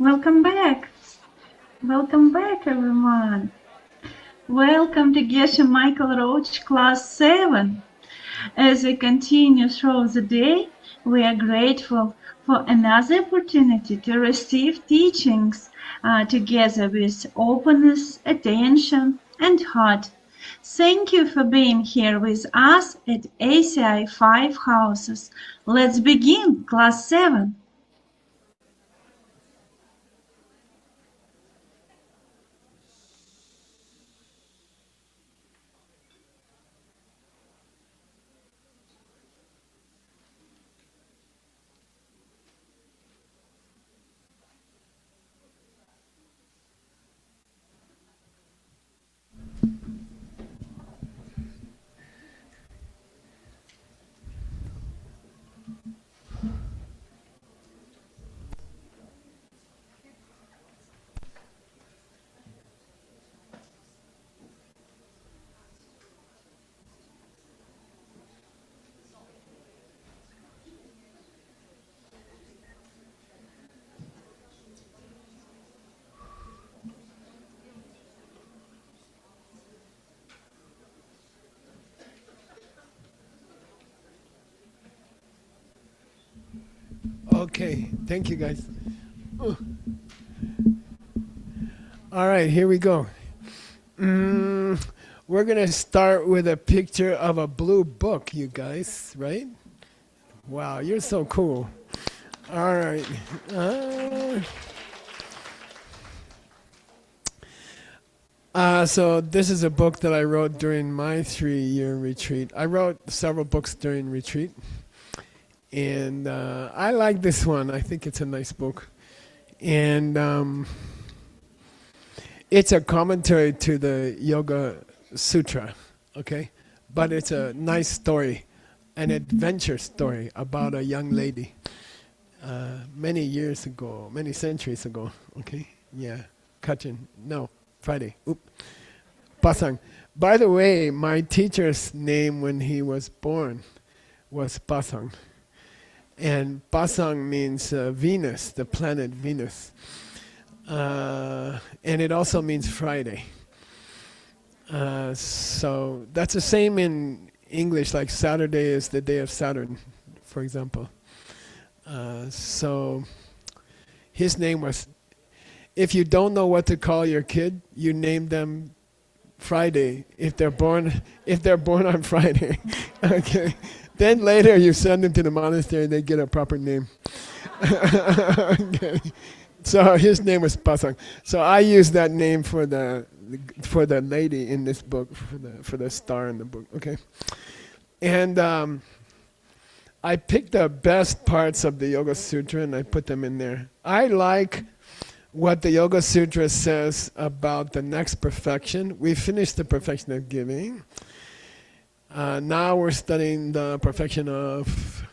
Welcome back. Welcome back, everyone. Welcome to Geshe Michael Roach Class 7. As we continue through the day, we are grateful for another opportunity to receive teachings together with openness, attention, and heart. Thank you for being here with us at ACI 5 Houses. Let's begin Class 7. Okay, thank you guys. All right, here we go. We're going to start with a picture of a blue book, you guys, right? Wow, you're so cool. All right. So this is a book that I wrote during my 3-year retreat. I wrote several books during retreat. And I like this one. I think it's a nice book. And it's a commentary to the Yoga Sutra, okay? But it's a nice story, an adventure story about a young lady many years ago, many centuries ago, okay? Yeah, Kachin, no, Friday, Pasang. By the way, my teacher's name when he was born was Pasang. And Pasang means Venus, the planet Venus. And it also means Friday. So that's the same in English, like Saturday is the day of Saturn, for example. So his name was, if you don't know what to call your kid, you name them Friday, if they're born on Friday. Okay. Then later you send them to the monastery and they get a proper name. Okay. So his name was Pasang. So I use that name for the lady in this book, for the star in the book. Okay. And I picked the best parts of the Yoga Sutra and I put them in there. I like what the Yoga Sutra says about the next perfection. We finished the perfection of giving. Now we're studying the perfection of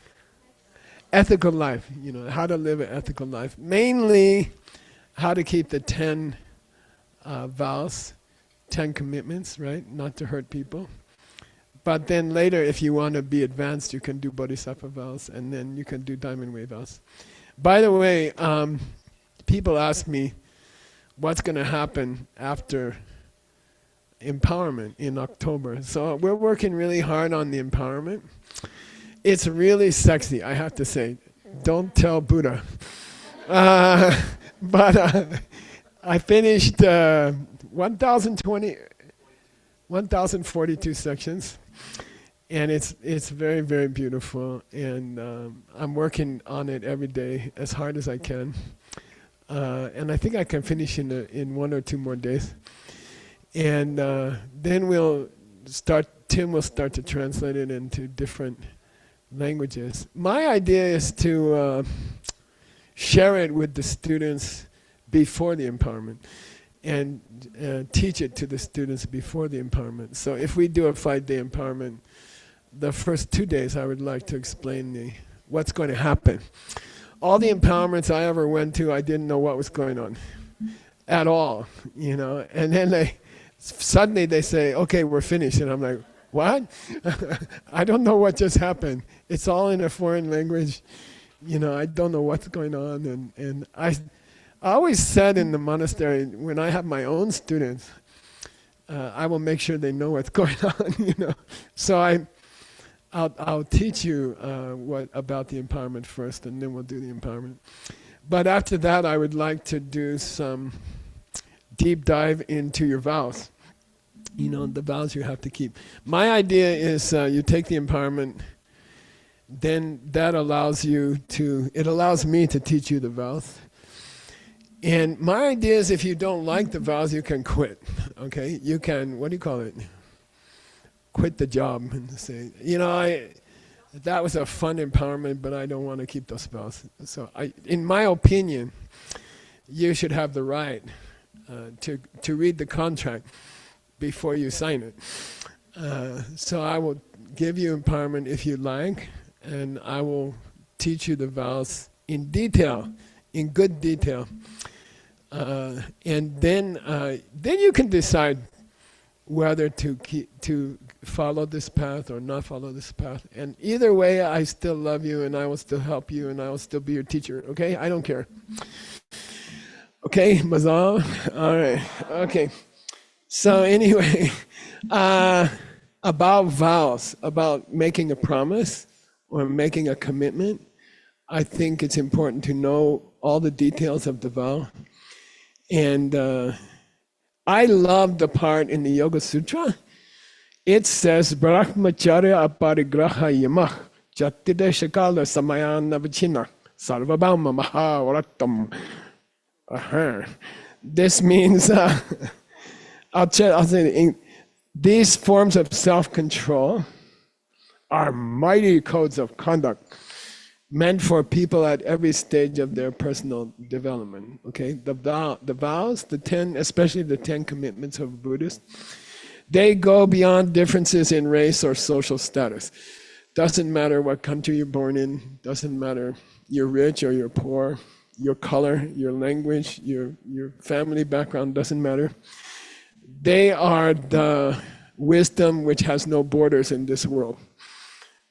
ethical life, how to live an ethical life. Mainly how to keep the 10 vows, 10 commitments, right? Not to hurt people. But then later, if you want to be advanced, you can do bodhisattva vows, and then you can do diamond way vows. By the way, people ask me what's going to happen after empowerment in October. So we're working really hard on the empowerment. It's really sexy, I have to say. Don't tell Buddha. But I finished 1,042 sections. And it's very, very beautiful. And I'm working on it every day as hard as I can. And I think I can finish in 1 or 2 more days. And then Tim will start to translate it into different languages. My idea is to share it with the students before the empowerment and teach it to the students before the empowerment. So if we do a 5-day empowerment, the first 2 days I would like to explain what's going to happen. All the empowerments I ever went to, I didn't know what was going on at all, and then suddenly they say, okay, we're finished. And I'm like, what? I don't know what just happened. It's all in a foreign language. I don't know what's going on. And I always said in the monastery, when I have my own students, I will make sure they know what's going on, you know. So I'll teach you what about the empowerment first, and then we'll do the empowerment. But after that, I would like to do some deep dive into your vows. You know, the vows you have to keep. My idea is you take the empowerment, then that allows it allows me to teach you the vows. And my idea is if you don't like the vows, you can quit, okay? You can, what do you call it? Quit the job and say, you know, that was a fun empowerment, but I don't want to keep those vows. So in my opinion, you should have the right to read the contract before you sign it. So I will give you empowerment if you like, and I will teach you the vows in detail, in good detail. And then you can decide whether to follow this path or not follow this path. And either way, I still love you, and I will still help you, and I will still be your teacher. Okay, I don't care. Okay, Mazal. All right. Okay. So anyway, about vows, about making a promise or making a commitment, I think it's important to know all the details of the vow. And I love the part in the Yoga Sutra. It says, Brahmacharya aparigraha yamah jatide shakala samayana vachina sarvabhama mahavratam. This means, I'll say, these forms of self-control are mighty codes of conduct meant for people at every stage of their personal development. Okay, the vows, the 10, especially the 10 commitments of Buddhists, they go beyond differences in race or social status. Doesn't matter what country you're born in, doesn't matter you're rich or you're poor, your color, your language, your family background, doesn't matter. They are the wisdom which has no borders in this world.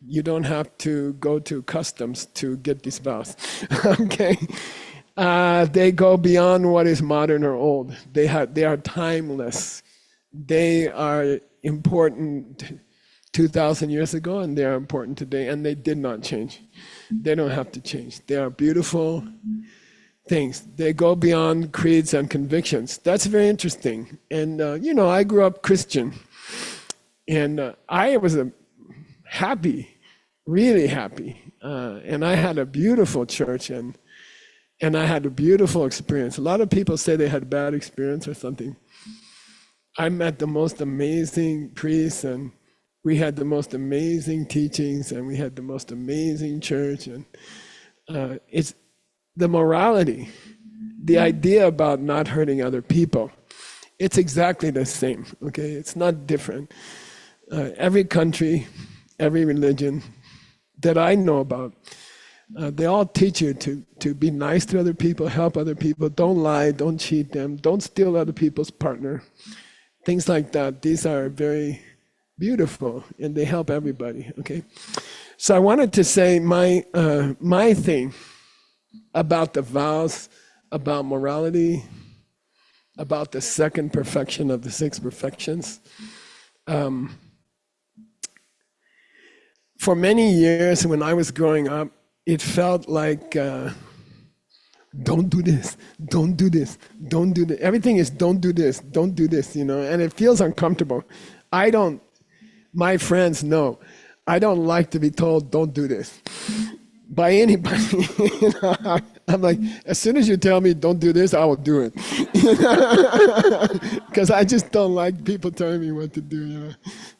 You don't have to go to customs to get these vows, okay? They go beyond what is modern or old. They are timeless. They are important 2,000 years ago, and they are important today, and they did not change. They don't have to change. They are beautiful things. They go beyond creeds and convictions. That's very interesting. And you know, I grew up Christian, and I was happy, really happy. And I had a beautiful church, and I had a beautiful experience. A lot of people say they had a bad experience or something. I met the most amazing priests, and we had the most amazing teachings, and we had the most amazing church. And it's the morality, the idea about not hurting other people. It's exactly the same, okay? It's not different. Every country, every religion that I know about, they all teach you to be nice to other people, help other people, don't lie, don't cheat them, don't steal other people's partner. Things like that. These are very beautiful, and they help everybody, okay? So I wanted to say my thing about the vows, about morality, about the second perfection of the six perfections. For many years when I was growing up, it felt like, don't do this, don't do this, don't do this. Everything is don't do this, you know, and it feels uncomfortable. My friends know, I don't like to be told don't do this by anybody. You know, I'm like, as soon as you tell me don't do this, I will do it. Because I just don't like people telling me what to do, you know.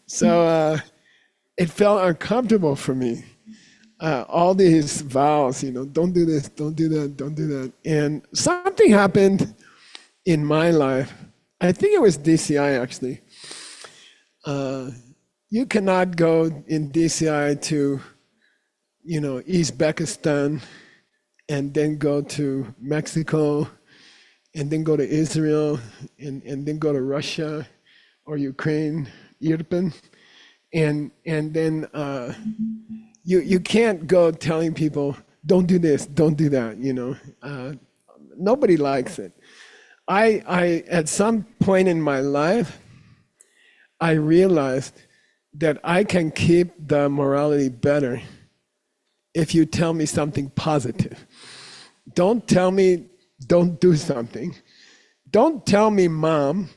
So it felt uncomfortable for me. All these vows, you know, don't do this, don't do that, don't do that. And something happened in my life. I think it was DCI actually. You cannot go in DCI to, you know, Uzbekistan and then go to Mexico and then go to Israel and then go to Russia or Ukraine, Irpin, and then you can't go telling people don't do this, don't do that, you know. Nobody likes it. I at some point in my life, I realized that I can keep the morality better if you tell me something positive. Don't tell me don't do something. Don't tell me, Mom,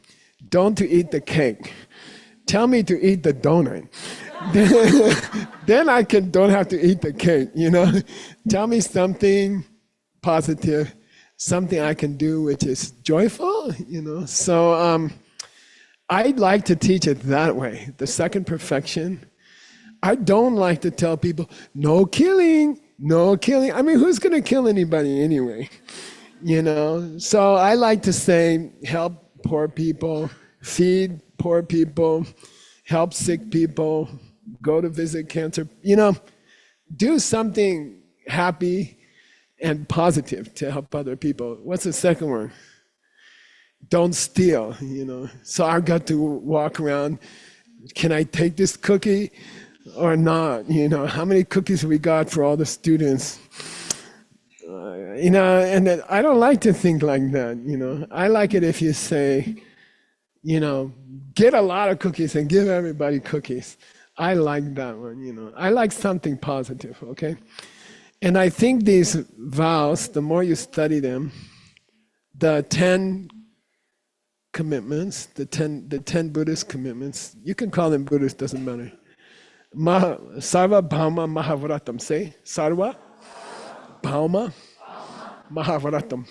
don't to eat the cake. Tell me to eat the donut. Then I don't have to eat the cake, you know. Tell me something positive, something I can do which is joyful, you know. So I'd like to teach it that way. The second perfection. I don't like to tell people, no killing, no killing. I mean, who's going to kill anybody anyway? You know, so I like to say, help poor people, feed poor people, help sick people, go to visit cancer, you know, do something happy and positive to help other people. What's the second one? Don't steal, you know. So I got to walk around, can I take this cookie or not? You know, how many cookies we got for all the students? You know, and I don't like to think like that, you know. I like it if you say, you know, get a lot of cookies and give everybody cookies. I like that one, you know. I like something positive, okay? And I think these vows, the more you study them, the 10 commitments, the 10 Buddhist commitments, you can call them Buddhist, doesn't matter. Sarva Bhauma Mahavratam, say, Sarva Bhauma Mahavratam.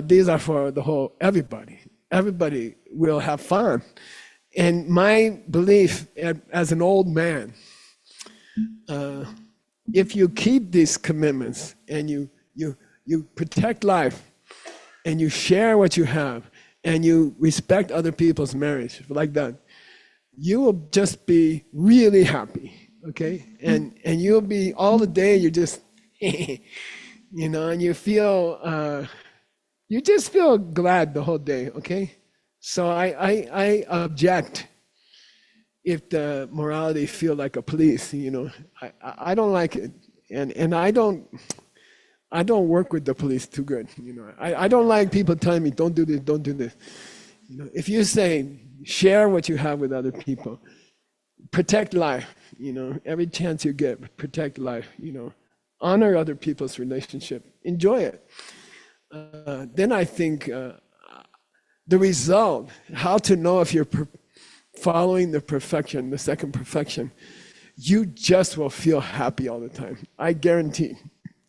These are for the whole, everybody. Everybody will have fun. And my belief as an old man, if you keep these commitments and you protect life and you share what you have and you respect other people's marriage like that, you will just be really happy, okay? And you'll be all the day, you just, you know, and you just feel glad the whole day, okay? So I object if the morality feel like a police, you know. I don't like it, and I don't work with the police too good, you know. I don't like people telling me don't do this, don't do this. You know, if you say share what you have with other people, protect life, you know, every chance you get, protect life, you know, honor other people's relationship, enjoy it. Then I think the result, how to know if you're following the perfection, the second perfection, you just will feel happy all the time. I guarantee,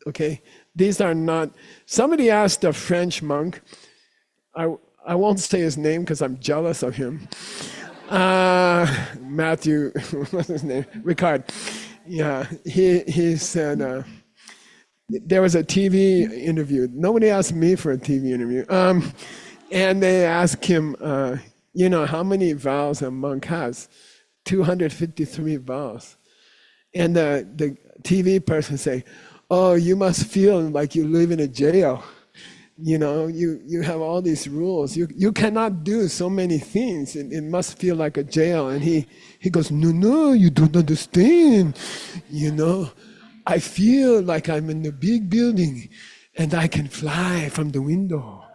okay? These are not, somebody asked a French monk, I won't say his name because I'm jealous of him. Matthew, what's his name? Ricard. Yeah, he said, there was a TV interview. Nobody asked me for a TV interview. And they asked him, you know, how many vows a monk has? 253 vows. And the TV person say, oh, you must feel like you live in a jail. You know, you have all these rules. You cannot do so many things. It must feel like a jail. And he goes, no, you don't understand. You know, I feel like I'm in a big building and I can fly from the window.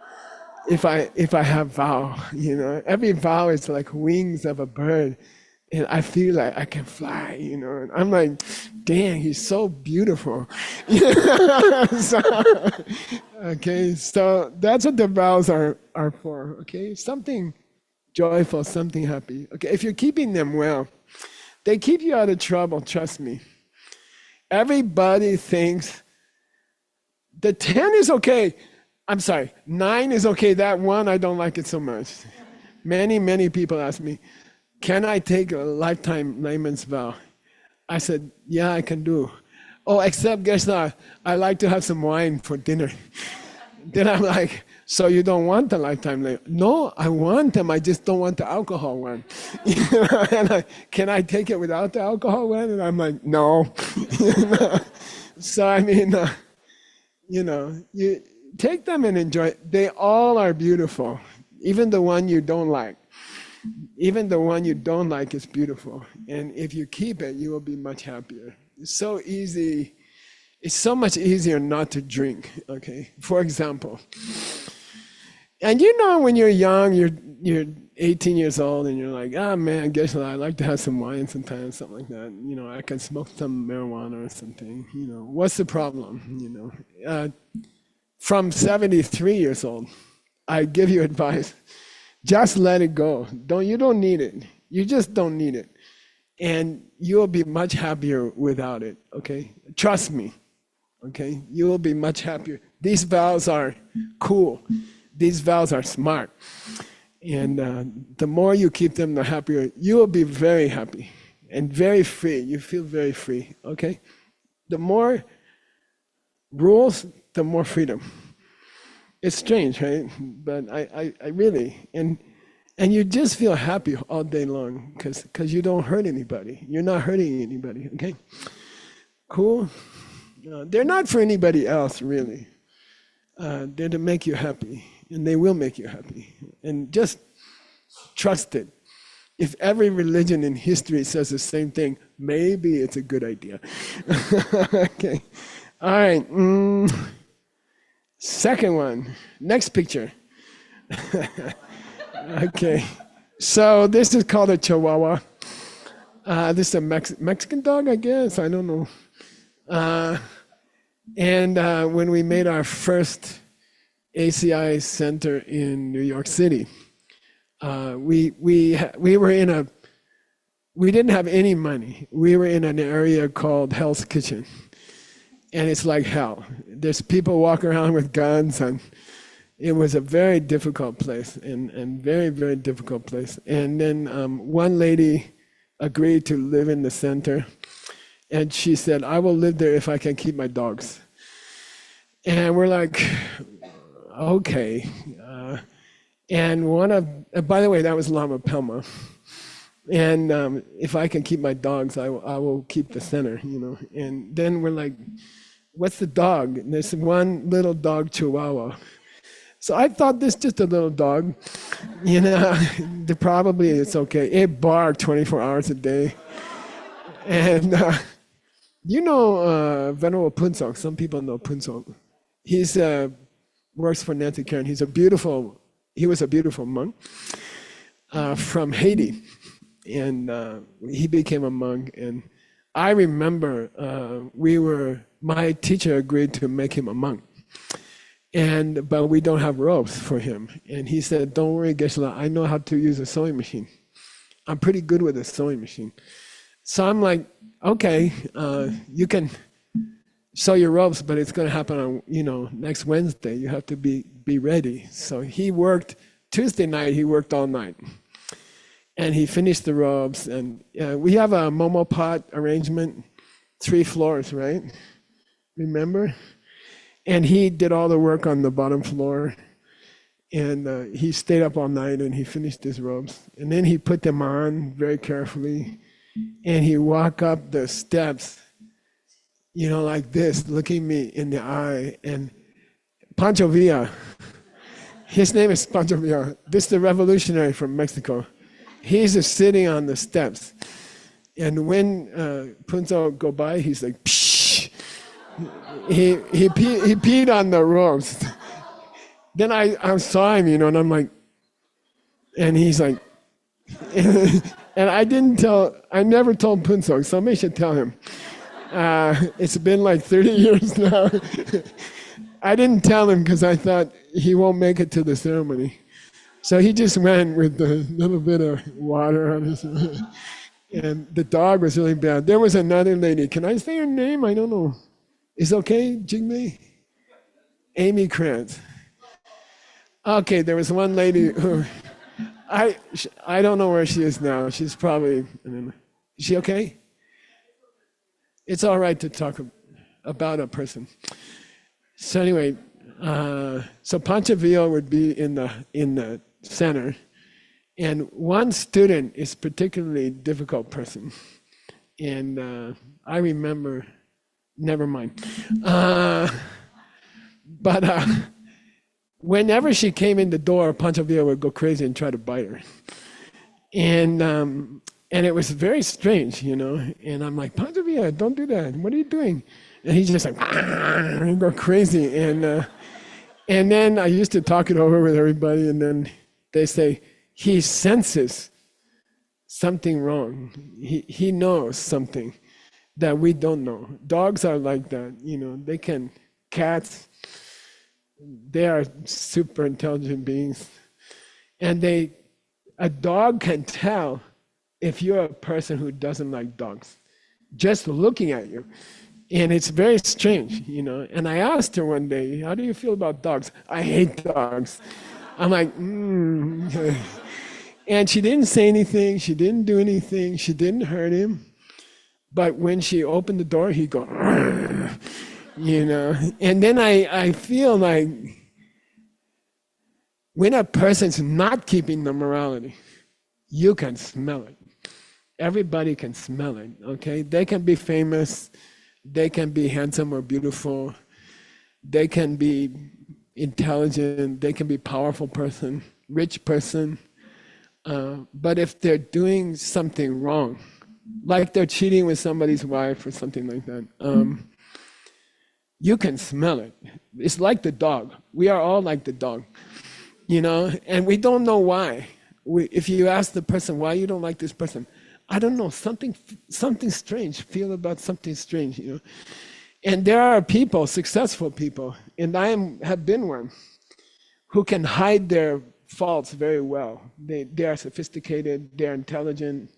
If I have vow, you know, every vow is like wings of a bird, and I feel like I can fly, you know. And I'm like, dang, he's so beautiful. So, okay, so that's what the vows are for. Okay, something joyful, something happy. Okay, if you're keeping them well, they keep you out of trouble. Trust me. Everybody thinks the 10 is okay. I'm sorry, 9 is okay. That one, I don't like it so much. Many people ask me, can I take a lifetime layman's vow? I said, yeah, I can do. Oh, except Geshe, I like to have some wine for dinner. Then I'm like, so you don't want the lifetime layman? No, I want them. I just don't want the alcohol one. And can I take it without the alcohol one? And I'm like, no. So I mean, you know, you take them and enjoy it. They all are beautiful. Even the one you don't like. Even the one you don't like is beautiful. And if you keep it, you will be much happier. It's so easy. it's so much easier not to drink, okay? For example, and you know when you're young, you're 18 years old and you're like, ah man, Geshe, I like to have some wine sometimes, something like that. You know, I can smoke some marijuana or something. You know, what's the problem? You know, from 73 years old, I give you advice. Just let it go. You don't need it. You just don't need it. And you'll be much happier without it, okay? Trust me, okay? You will be much happier. These vows are cool. These vows are smart. And the more you keep them, the happier. You will be very happy and very free. You feel very free, okay? The more rules, the more freedom. It's strange, right? But I really, and you just feel happy all day long because you don't hurt anybody. You're not hurting anybody, okay? Cool? They're not for anybody else, really. They're to make you happy, and they will make you happy. And just trust it. If every religion in history says the same thing, maybe it's a good idea. Okay. All right. Second one. Next picture. Okay. So this is called a Chihuahua. This is a Mexican dog, I guess. I don't know. And when we made our first ACI center in New York City, we didn't have any money. We were in an area called Hell's Kitchen, and it's like hell. There's people walking around with guns, and it was a very difficult place, and very, very difficult place. And then one lady agreed to live in the center, and she said, I will live there if I can keep my dogs. And we're like, okay. And by the way, that was Lama Pelma. And if I can keep my dogs, I will keep the center, you know. And then we're like, what's the dog? And there's one little dog, Chihuahua. So I thought this is just a little dog, you know. Probably it's okay. It barked 24 hours a day. And you know Venerable Punsok. Some people know Punsok. He's works for Nancy Karen. He was a beautiful monk from Haiti, and he became a monk. And I remember my teacher agreed to make him a monk, but we don't have robes for him. And he said, "Don't worry, Geshe, I know how to use a sewing machine. I'm pretty good with a sewing machine." So I'm like, "Okay, you can sew your robes, but it's going to happen on next Wednesday. You have to be ready." So he worked Tuesday night. He worked all night, and he finished the robes. And we have a momo pot arrangement, 3 floors, right? Remember? And he did all the work on the bottom floor, and he stayed up all night and he finished his robes. And then he put them on very carefully, and he walked up the steps, like this, looking me in the eye. And Pancho Villa, his name is Pancho Villa. This is the revolutionary from Mexico. He's just sitting on the steps. And when Punzo go by, he's like, psh! He peed on the robes. Then I saw him, and I'm like, and he's like, and I never told Punzo. Somebody should tell him. It's been like 30 years now. I didn't tell him because I thought he won't make it to the ceremony. So he just went with a little bit of water on his, and the dog was really bad. There was another lady. Can I say her name? I don't know. Is it okay, Jigme? Amy Krantz. Okay, there was one lady who, I don't know where she is now. She's probably, is she okay? It's all right to talk about a person. So anyway, so Pancho Villa would be in the center, and one student is a particularly difficult person, and I remember. Never mind. But whenever she came in the door, Pancho Villa would go crazy and try to bite her, and it was very strange, And I'm like, Pancho Villa, don't do that. What are you doing? And he's just like, and go crazy. And then I used to talk it over with everybody, and then they say, he senses something wrong. He knows something that we don't know. Dogs are like that, cats, they are super intelligent beings. And a dog can tell if you're a person who doesn't like dogs, just looking at you. And it's very strange, And I asked her one day, how do you feel about dogs? I hate dogs. I'm like, And she didn't say anything, she didn't do anything, she didn't hurt him. But when she opened the door, he'd go, And then I feel like when a person's not keeping the morality, you can smell it. Everybody can smell it, okay? They can be famous, they can be handsome or beautiful, they can be intelligent, they can be powerful person, rich person. But if they're doing something wrong, like they're cheating with somebody's wife or something like that, you can smell it. It's like the dog. We are all like the dog, and we don't know why. If you ask the person why you don't like this person, I don't know, something strange, feel about something strange, And there are people, successful people, and I have been one, who can hide their faults very well. They are sophisticated, they're intelligent,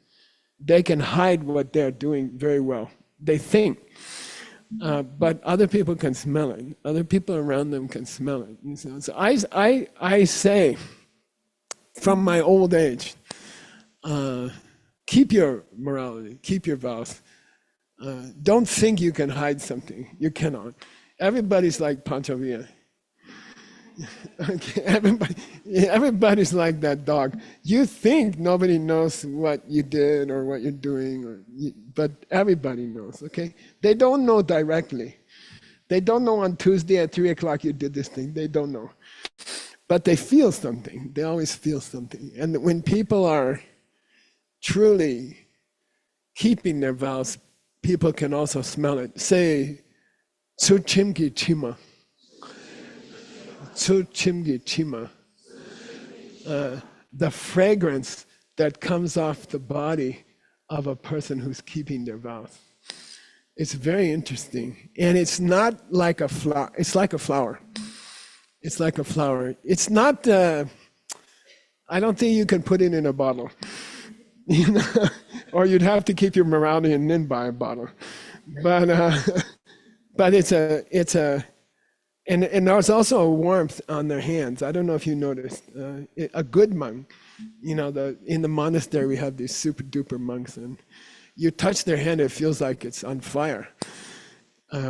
they can hide what they're doing very well. They think, but other people can smell it. Other people around them can smell it. So I say, from my old age, keep your morality, keep your vows. Don't think you can hide something. You cannot. Everybody's like Panchavya. Okay, everybody's like that dog. You think nobody knows what you did or what you're doing, but everybody knows, okay? They don't know directly. They don't know on Tuesday at 3 o'clock you did this thing. They don't know. But they feel something. They always feel something. And when people are truly keeping their vows, people can also smell it. Say, Tsuchimki Chima. Tsuchimki Chima. The fragrance that comes off the body of a person who's keeping their vows. It's very interesting. And it's not like a flower. It's like a flower. It's like a flower. It's not, I don't think you can put it in a bottle. Or you'd have to keep your morality and then buy a bottle. But and there's also a warmth on their hands. I don't know if you noticed. A good monk, in the monastery we have these super duper monks, and you touch their hand, it feels like it's on fire.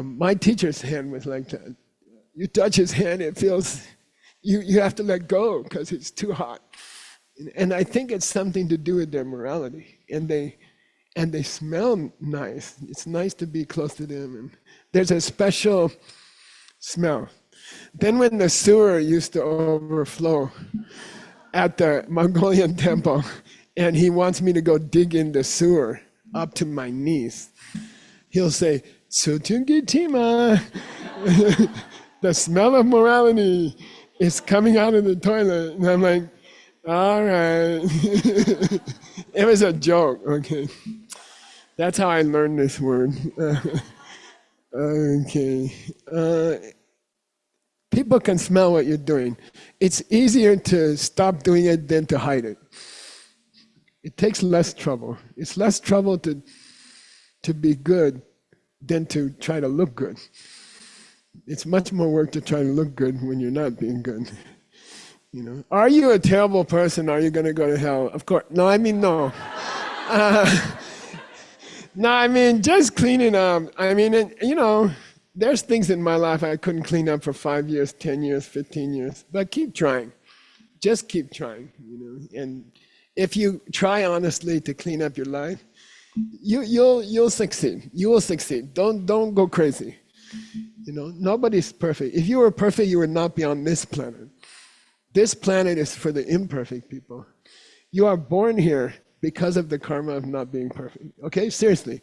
My teacher's hand was like that. You touch his hand, it feels, you have to let go because it's too hot. And I think it's something to do with their morality. And they smell nice. It's nice to be close to them. And there's a special smell. Then when the sewer used to overflow at the Mongolian temple, and he wants me to go dig in the sewer up to my knees, he'll say, Tsutungi Tima, the smell of morality is coming out of the toilet. And I'm like, all right. It was a joke, okay. That's how I learned this word. Okay. People can smell what you're doing. It's easier to stop doing it than to hide it. It takes less trouble. It's less trouble to be good than to try to look good. It's much more work to try to look good when you're not being good. Are you a terrible person? Are you going to go to hell? Of course. No, I mean, no. No, I mean, just cleaning up. I mean, there's things in my life I couldn't clean up for 5 years, 10 years, 15 years. But keep trying. Just keep trying, And if you try honestly to clean up your life, you'll succeed. You will succeed. Don't go crazy. Nobody's perfect. If you were perfect, you would not be on this planet. This planet is for the imperfect people. You are born here because of the karma of not being perfect. Okay, seriously.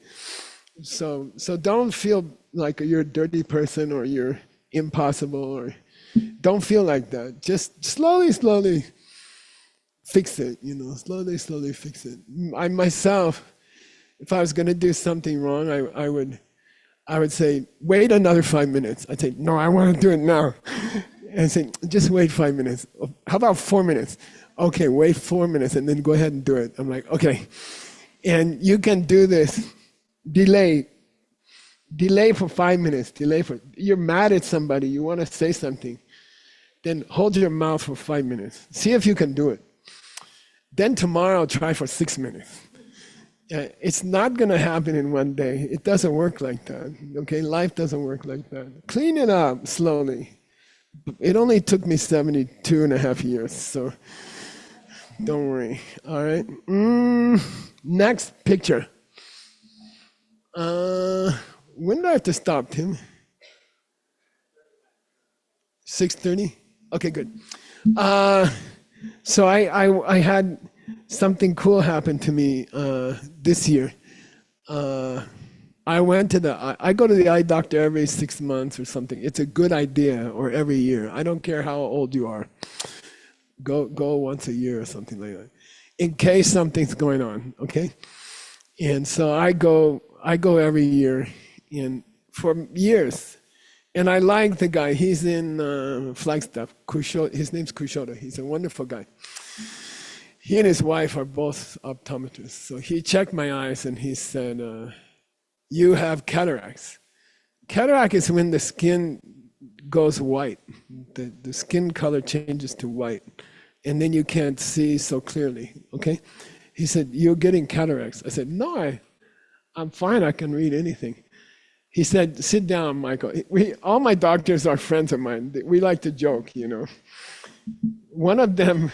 So don't feel like you're a dirty person or you're impossible, or don't feel like that. Just slowly fix it, slowly fix it. I myself, if I was going to do something wrong, I would say, wait another 5 minutes. I'd say, no, I want to do it now. And say, just wait 5 minutes. How about 4 minutes? Okay, wait 4 minutes and then go ahead and do it. I'm like, okay. And you can do this. Delay for 5 minutes. You're mad at somebody, you want to say something. Then hold your mouth for 5 minutes. See if you can do it. Then tomorrow, try for 6 minutes. It's not going to happen in one day. It doesn't work like that. Okay, life doesn't work like that. Clean it up slowly. It only took me 72 and a half years, so don't worry. All right. Next picture. When do I have to stop, Tim? 6:30? Okay, good. So I had something cool happen to me this year. I go to the eye doctor every 6 months or something. It's a good idea, or every year. I don't care how old you are. Go once a year or something like that, in case something's going on. Okay, and so I go every year, and for years. And I like the guy. He's in Flagstaff. His name's Kushoda. He's a wonderful guy. He and his wife are both optometrists. So he checked my eyes and he said, you have cataracts. Cataract is when the skin goes white. The skin color changes to white. And then you can't see so clearly, okay? He said, you're getting cataracts. I said, no, I'm fine. I can read anything. He said, sit down, Michael. All my doctors are friends of mine. We like to joke, One of them,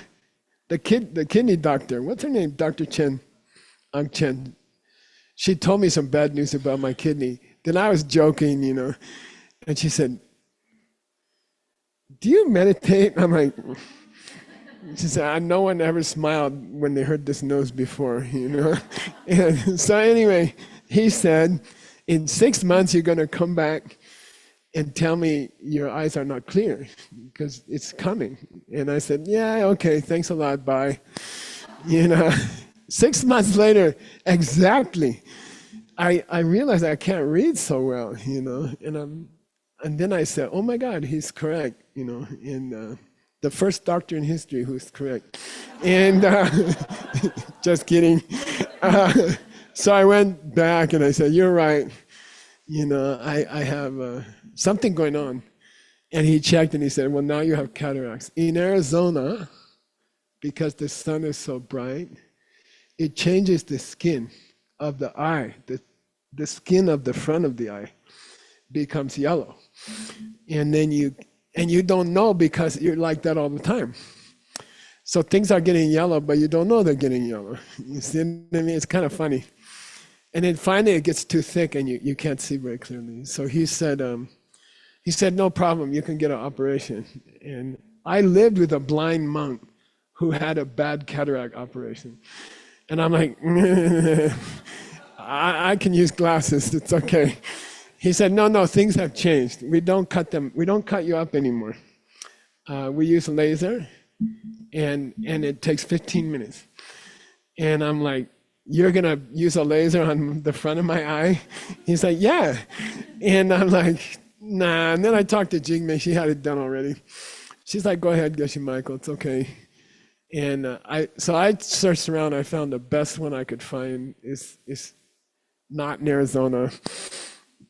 the kidney doctor, what's her name? Dr. Chen, Ang Chen. She told me some bad news about my kidney. Then I was joking, and she said, do you meditate? I'm like, she said, no one ever smiled when they heard this news before, And so anyway, he said, in 6 months, you're going to come back and tell me your eyes are not clear because it's coming. And I said, yeah, okay, thanks a lot, bye. 6 months later, exactly, I realized I can't read so well, and then I said, oh my God, he's correct, and the first doctor in history who's correct. And just kidding. So I went back and I said, you're right. I have something going on. And he checked and he said, well, now you have cataracts. In Arizona, because the sun is so bright, it changes the skin of the eye. The skin of the front of the eye becomes yellow. And then you don't know because you're like that all the time. So things are getting yellow, but you don't know they're getting yellow. You see what I mean? It's kind of funny. And then finally it gets too thick and you can't see very clearly. So he said, no problem, you can get an operation. And I lived with a blind monk who had a bad cataract operation. And I'm like, I can use glasses, it's okay. He said, no, things have changed. We don't cut you up anymore. We use laser and it takes 15 minutes. And I'm like, you're gonna use a laser on the front of my eye? He's like, yeah. And I'm like, nah. And then I talked to Jingmei, she had it done already. She's like, go ahead, Geshe Michael, it's okay. And I searched around, I found the best one I could find is not in Arizona.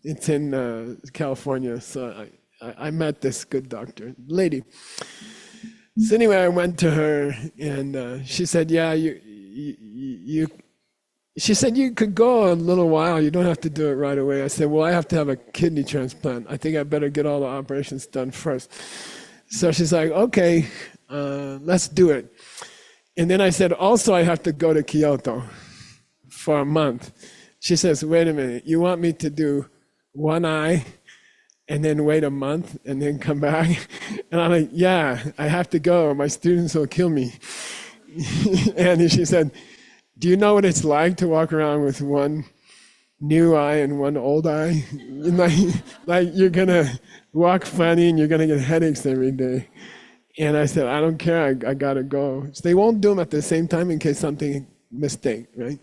It's in California. So I met this good doctor, lady. So anyway, I went to her and she said, yeah, she said, you could go a little while, you don't have to do it right away. I said, well, I have to have a kidney transplant. I think I better get all the operations done first. So she's like, okay, let's do it. And then I said, also I have to go to Kyoto for a month. She says, wait a minute, you want me to do one eye and then wait a month and then come back? And I'm like, yeah, I have to go, my students will kill me. And she said, do you know what it's like to walk around with one new eye and one old eye. Like you're gonna walk funny and you're gonna get headaches every day. And I said, I don't care, I gotta go. So they won't do them at the same time in case something mistake, right?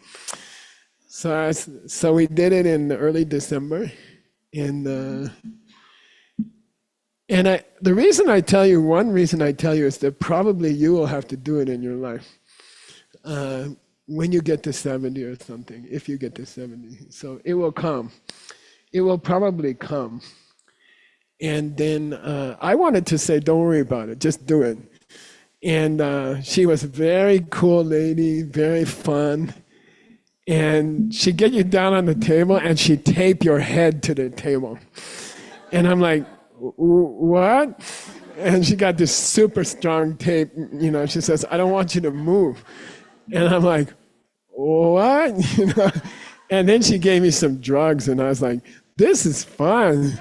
So we did it in early December, and the reason I tell you, one reason I tell you is that probably you will have to do it in your life when you get to 70 or something, if you get to 70. So it will come. It will probably come. And then I wanted to say, don't worry about it, just do it. And she was a very cool lady, very fun. And she'd get you down on the table and she'd tape your head to the table. And I'm like, what? And she got this super strong tape, you know, she says, I don't want you to move. And I'm like, what? You know? And then she gave me some drugs and I was like, this is fun.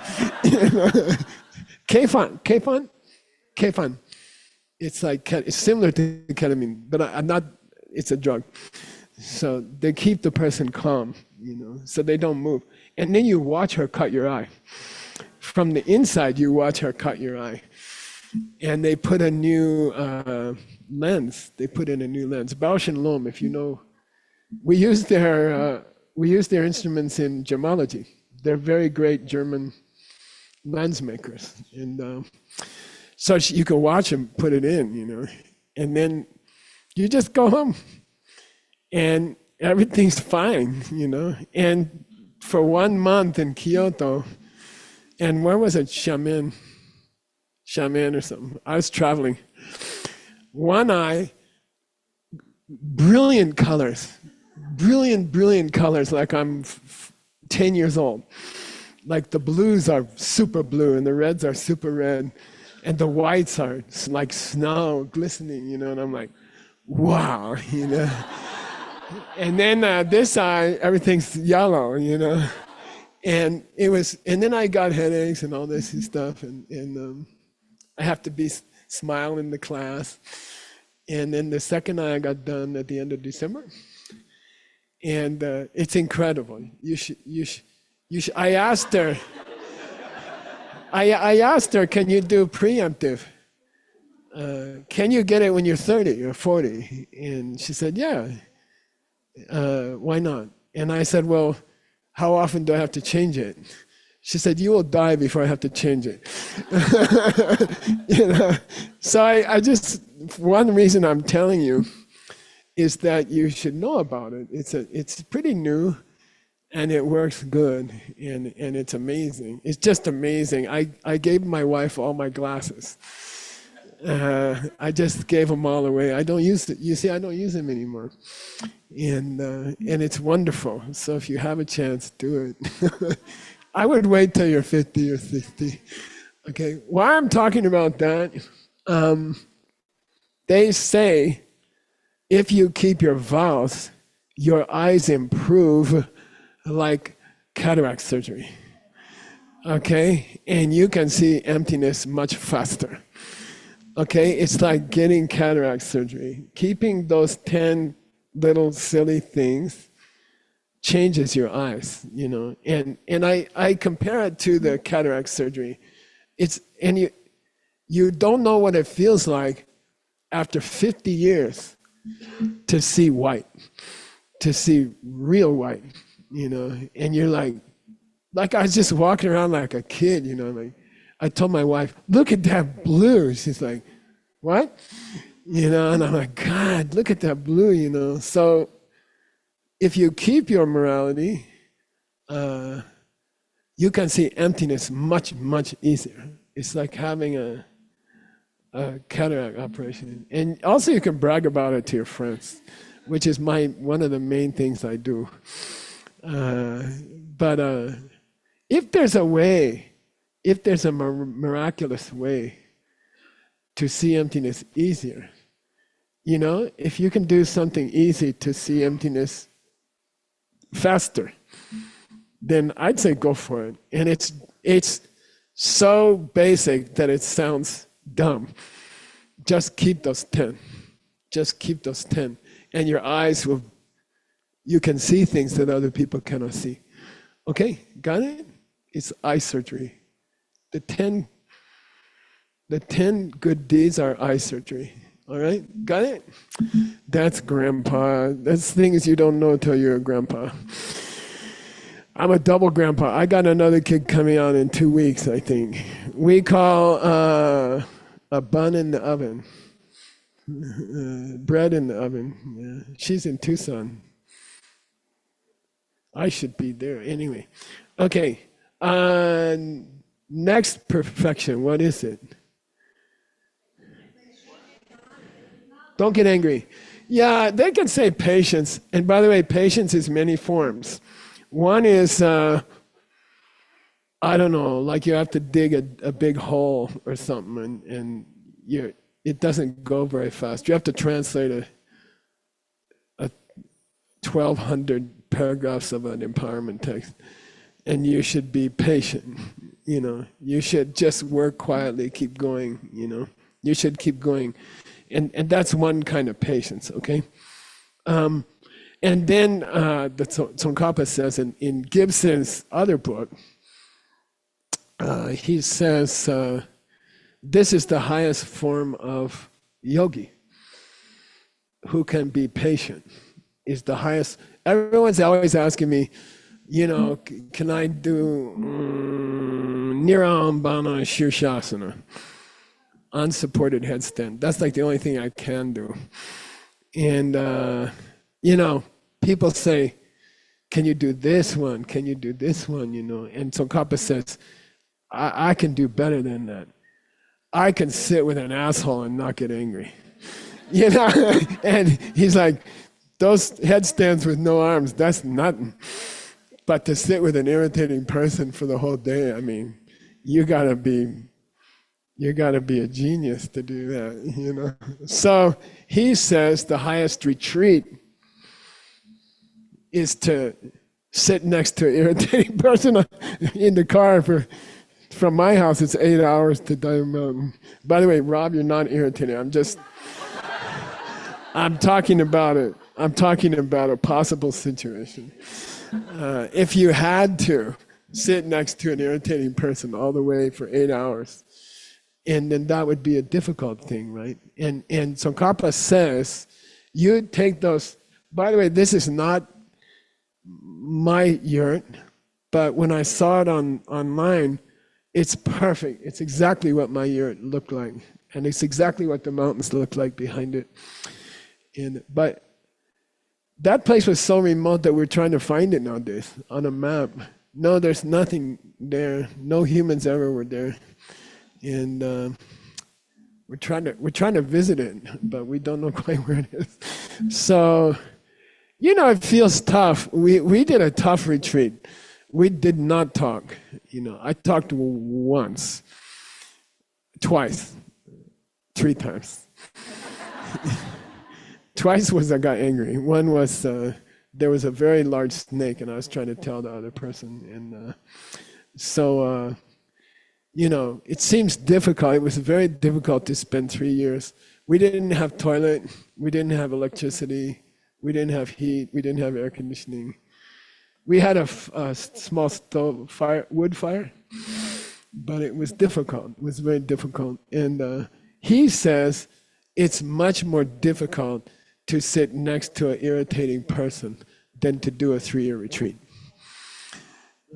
K-fun. It's like, it's similar to ketamine, but I'm not, it's a drug. So they keep the person calm, you know, so they don't move. And then you watch her cut your eye. From the inside, you watch her cut your eye. And they put a new lens. They put in a new lens. Bausch and Lomb, if you know, we use their instruments in gemology. They're very great German lens makers. And so you can watch them put it in, you know. And then you just go home. And everything's fine, you know. And for 1 month in Kyoto, and where was it? Xiamen or something. I was traveling. One eye, brilliant colors, like I'm 10 years old. Like the blues are super blue and the reds are super red and the whites are like snow glistening, you know, and I'm like, wow, you know. And then this eye, everything's yellow, you know. And then I got headaches and all this and stuff, and I have to be smile in the class. And then the second eye I got done at the end of December, and it's incredible. You should. I asked her. I asked her, can you do preemptive? Can you get it when you're 30 or 40? And she said, yeah. Why not? And I said, well, how often do I have to change it? She said, you will die before I have to change it. You know? So I just, one reason I'm telling you is that you should know about it. It's pretty new and it works good and it's amazing. It's just amazing. I gave my wife all my glasses. I just gave them all away. I don't use it. You see, I don't use them anymore. And it's wonderful. So if you have a chance, do it. I would wait till you're 50 or 60. Okay, why I'm talking about that, they say if you keep your vows, your eyes improve like cataract surgery. Okay, and you can see emptiness much faster. Okay, it's like getting cataract surgery. Keeping those 10 little silly things changes your eyes, you know. And I compare it to the cataract surgery. You don't know what it feels like after 50 years to see white, to see real white, you know. And you're like I was just walking around like a kid, you know, like I told my wife, look at that blue. She's like, what? You know, and I'm like, God, look at that blue, you know. So if you keep your morality, you can see emptiness much, much easier. It's like having a cataract operation. And also you can brag about it to your friends, which is one of the main things I do. But if there's a way, if there's a miraculous way to see emptiness easier, you know, if you can do something easy to see emptiness faster, then I'd say go for it. And it's so basic that it sounds dumb. Just keep those 10. Just keep those 10. And your eyes you can see things that other people cannot see. Okay, got it? It's eye surgery. The 10 good deeds are eye surgery. All right, got it? That's grandpa. That's things you don't know till you're a grandpa. I'm a double grandpa. I got another kid coming out in 2 weeks, I think. We call a bun in the oven, bread in the oven. Yeah. She's in Tucson. I should be there anyway. Okay. Next perfection. What is it? Don't get angry. Yeah, they can say patience. And by the way, patience is many forms. One is, I don't know, like you have to dig a big hole or something and it doesn't go very fast. You have to translate a 1,200 paragraphs of an empowerment text. And you should be patient, you know. You should just work quietly, keep going, you know. You should keep going. And that's one kind of patience, okay? And then the Tsongkhapa says in Gibson's other book, he says, this is the highest form of yogi, who can be patient, is the highest. Everyone's always asking me, you know, can I do Nirambana Shirshasana? Unsupported headstand. That's like the only thing I can do. And, you know, people say, can you do this one? Can you do this one? You know, and Tsongkhapa says, I can do better than that. I can sit with an asshole and not get angry. You know, and he's like, those headstands with no arms, that's nothing. But to sit with an irritating person for the whole day, I mean, you gotta be a genius to do that, you know. So he says the highest retreat is to sit next to an irritating person in the car from my house. It's 8 hours to Diamond Mountain. By the way, Rob, you're not irritating. I'm talking about it. I'm talking about a possible situation. If you had to sit next to an irritating person all the way for 8 hours, and then that would be a difficult thing, right? And Tsongkhapa says, you take those, by the way, this is not my yurt, but when I saw it online, it's perfect. It's exactly what my yurt looked like. And it's exactly what the mountains look like behind it. But that place was so remote that we're trying to find it nowadays on a map. No, there's nothing there. No humans ever were there. And we're trying to visit it, but we don't know quite where it is. So, you know, it feels tough. We did a tough retreat. We did not talk. You know, I talked once, twice, 3 times. Twice was I got angry. One was there was a very large snake, and I was trying to tell the other person, and so. You know, it seems difficult. It was very difficult to spend 3 years. We didn't have toilet. We didn't have electricity. We didn't have heat. We didn't have air conditioning. We had a small stove, wood fire, but it was difficult. It was very difficult. And he says it's much more difficult to sit next to an irritating person than to do a 3-year retreat.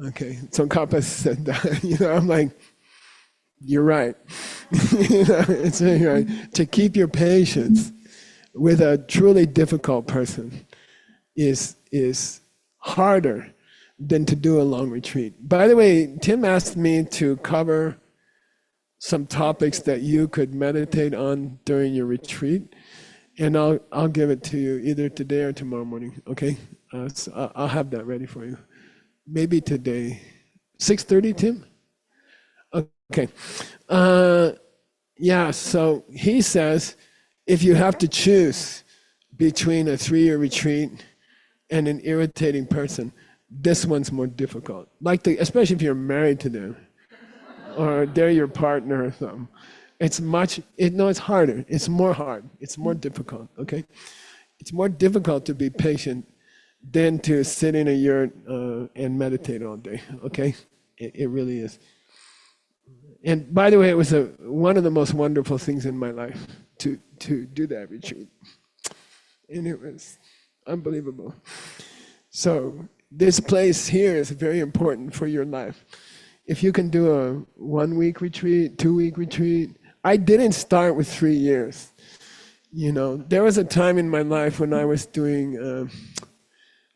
Okay, Tsongkhapa said that. You know, I'm like, you're right. You know, it's really right. To keep your patience with a truly difficult person is harder than to do a long retreat. By the way, Tim asked me to cover some topics that you could meditate on during your retreat, and I'll give it to you either today or tomorrow morning. Okay, so I'll have that ready for you. Maybe today, 6:30, Tim. Okay. Yeah, so he says if you have to choose between a 3-year retreat and an irritating person, this one's more difficult. Like especially if you're married to them or they're your partner or something. It's harder. It's more hard. It's more difficult, okay? It's more difficult to be patient than to sit in a yurt and meditate all day. Okay, it really is. And by the way, it was one of the most wonderful things in my life to do that retreat, and it was unbelievable. So this place here is very important for your life. If you can do a 1 week retreat, 2 week retreat. I didn't start with 3 years. You know, there was a time in my life when I was doing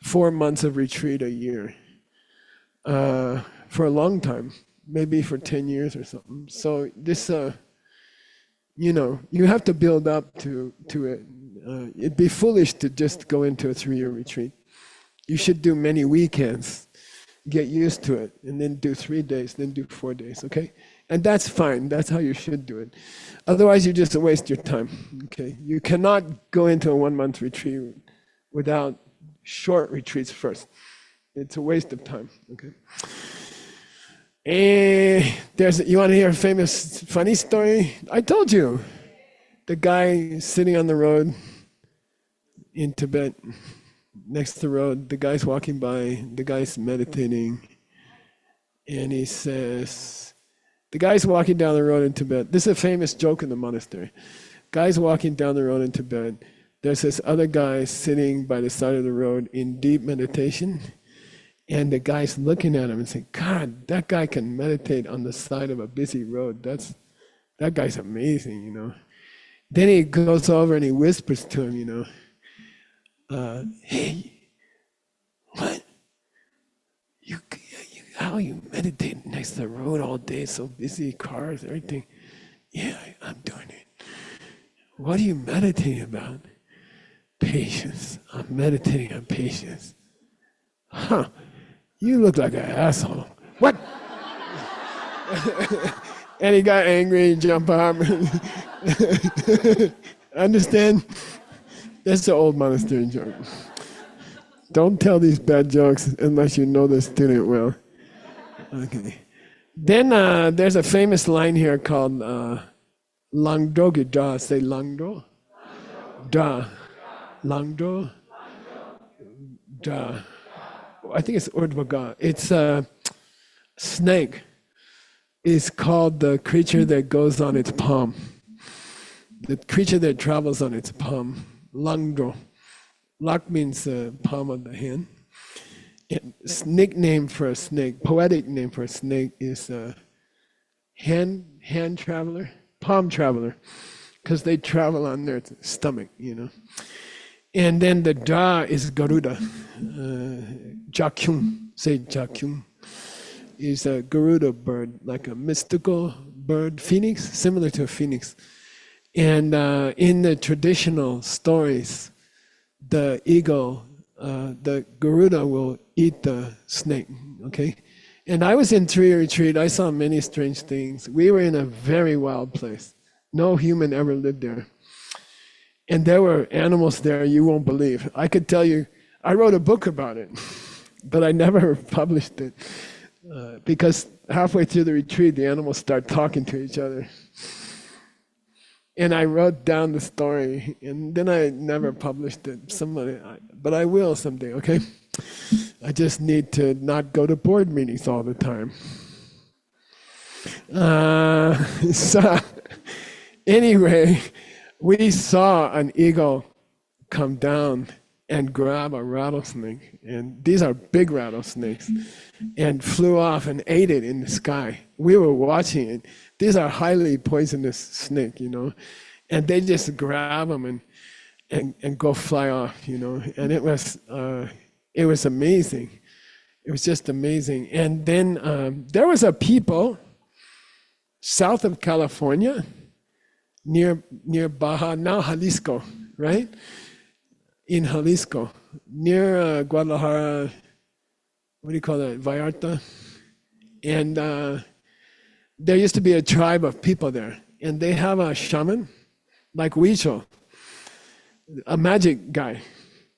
4 months of retreat a year for a long time, maybe for 10 years or something. So this, you know, you have to build up to it. It'd be foolish to just go into a 3-year retreat. You should do many weekends, get used to it, and then do 3 days, then do 4 days, okay? And that's fine, that's how you should do it. Otherwise, you just waste your time, okay? You cannot go into a 1 month retreat without short retreats first. It's a waste of time, okay? And you want to hear a famous, funny story? I told you, the guy sitting on the road in Tibet, next to the road, the guy's walking by, the guy's meditating, and he says, the guy's walking down the road in Tibet. This is a famous joke in the monastery. Guy's walking down the road in Tibet. There's this other guy sitting by the side of the road in deep meditation, and the guy's looking at him and saying, God, that guy can meditate on the side of a busy road. That guy's amazing, you know. Then he goes over and he whispers to him, you know, hey, what? How you meditate next to the road all day, so busy, cars, everything. Yeah, I'm doing it. What are you meditating about? Patience. I'm meditating on patience. Huh, you look like an asshole. What? And he got angry, jumped up. Understand? That's the old monastery joke. Don't tell these bad jokes unless you know the student well. Okay. Then there's a famous line here called Langdo Gida. Say Langdo. Da. Langdo. Da. I think it's Urdhvaga. It's a snake. It's called the creature that goes on its palm. The creature that travels on its palm. Langdo. Lak means palm of the hand. Nickname for a snake, poetic name for a snake is hand traveler, palm traveler, because they travel on their stomach, you know. And then the Da is Garuda, Jakyum, say Jakyum, is a Garuda bird, like a mystical bird, phoenix, similar to a phoenix. And in the traditional stories, the eagle, the Garuda will eat the snake, okay? And I was in 3-year retreat, I saw many strange things. We were in a very wild place. No human ever lived there. And there were animals there you won't believe. I could tell you, I wrote a book about it, but I never published it because halfway through the retreat, the animals start talking to each other. And I wrote down the story, and then I never published it. But I will someday, okay? I just need to not go to board meetings all the time. So anyway, we saw an eagle come down and grab a rattlesnake, and these are big rattlesnakes, and flew off and ate it in the sky. We were watching it. These are highly poisonous snake, you know, and they just grab them and go fly off, you know, and it was amazing. It was just amazing. And then there was a people south of California, near Baja, now Jalisco, right? In Jalisco, near Guadalajara, what do you call that, Vallarta? And there used to be a tribe of people there, and they have a shaman, like Huicho, a magic guy.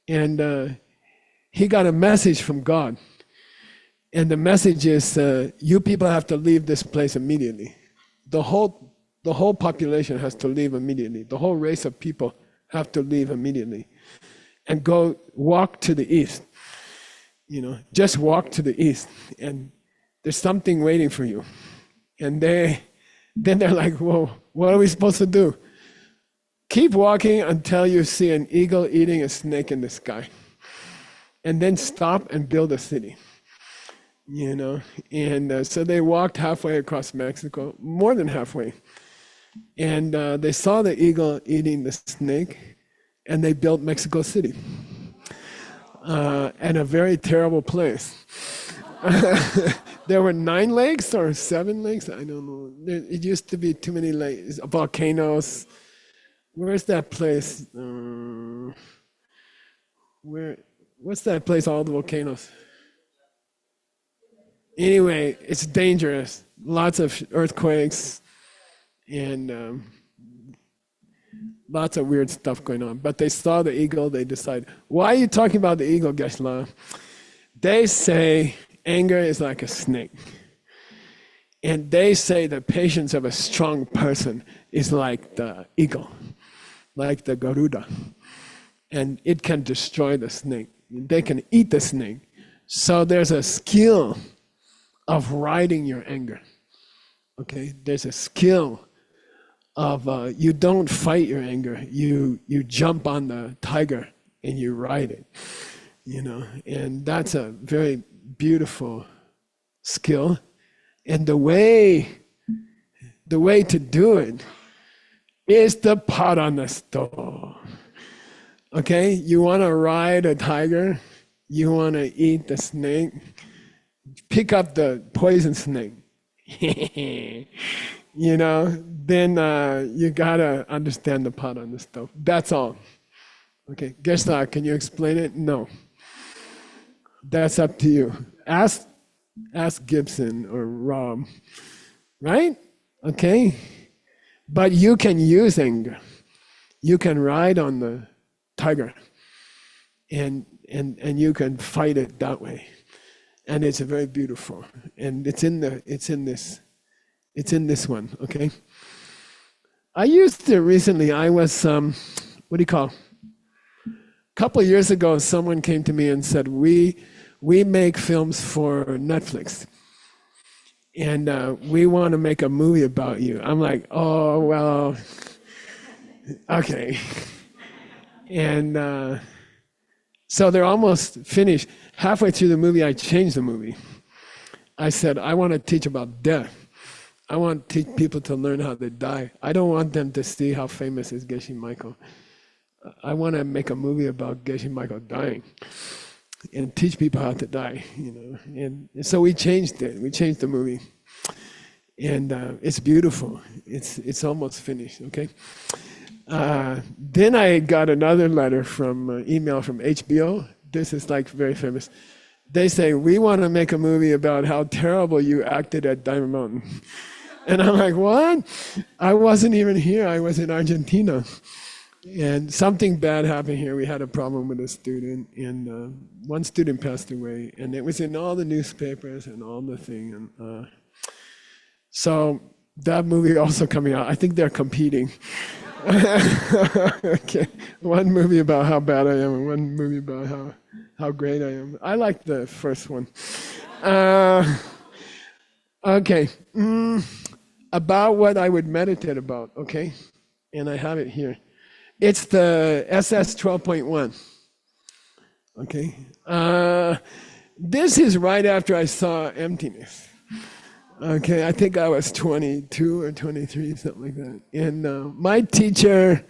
And he got a message from God. And the message is, you people have to leave this place immediately. The whole population has to leave immediately. The whole race of people have to leave immediately and go walk to the east. just walk to the east and there's something waiting for you. And then they're like, whoa, what are we supposed to do? Keep walking until you see an eagle eating a snake in the sky. And then stop and build a city. And so they walked halfway across Mexico, more than halfway. And they saw the eagle eating the snake, and they built Mexico City. And a very terrible place. There were 9 lakes or 7 lakes, I don't know. It used to be too many lakes, volcanoes. Where's that place? What's that place, all the volcanoes? Anyway, it's dangerous. Lots of earthquakes and lots of weird stuff going on. But they saw the eagle, they decided, why are you talking about the eagle, Geshe? They say anger is like a snake. And they say the patience of a strong person is like the eagle, like the Garuda. And it can destroy the snake. They can eat the snake. So there's a skill of riding your anger. Okay, there's a skill of you don't fight your anger. You jump on the tiger and you ride it. And that's a very beautiful skill. And the way to do it is the pot on the stove. Okay, you want to ride a tiger, you want to eat the snake, pick up the poison snake. Then you gotta understand the pot on the stove. That's all. Okay, Geshe, can you explain it? No. That's up to you. Ask Gibson or Rob, right? Okay, but you can use anger. You can ride on the tiger, and you can fight it that way, and it's very beautiful. And it's in this one. Okay. I used it recently. I was a couple of years ago, someone came to me and said, we make films for Netflix, and we want to make a movie about you. I'm like, oh well, okay. And so they're almost finished. Halfway through the movie, I changed the movie. I said, I want to teach about death. I want to teach people to learn how they die. I don't want them to see how famous is Geshe Michael. I want to make a movie about Geshe Michael dying and teach people how to die, And so we changed it. We changed the movie. And it's beautiful. It's almost finished, okay? Then I got another letter email from HBO. This is like very famous. They say, we want to make a movie about how terrible you acted at Diamond Mountain. And I'm like, what? I wasn't even here. I was in Argentina. And something bad happened here. We had a problem with a student, and one student passed away. And it was in all the newspapers and all the thing. And so that movie also coming out. I think they're competing. Okay, one movie about how bad I am and one movie about how great I am. I like the first one. Okay, about what I would meditate about, okay? And I have it here. It's the SS 12.1, okay? This is right after I saw emptiness. Okay, I think I was 22 or 23, something like that. And my teacher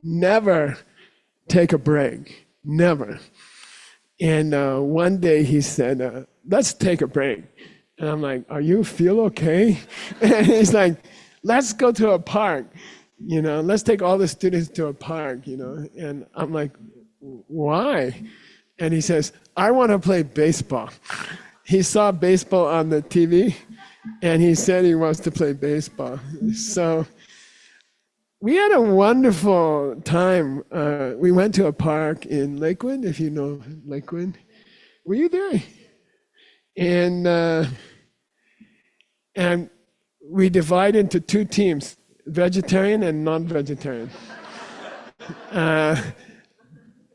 never take a break, never. And one day he said, let's take a break. And I'm like, are you feel okay? And he's like, let's go to a park, let's take all the students to a park, And I'm like, why? And he says, I want to play baseball. He saw baseball on the TV. And he said he wants to play baseball. So we had a wonderful time. We went to a park in Lakewood, if you know Lakewood. Were you there? And we divide into 2 teams, vegetarian and non-vegetarian.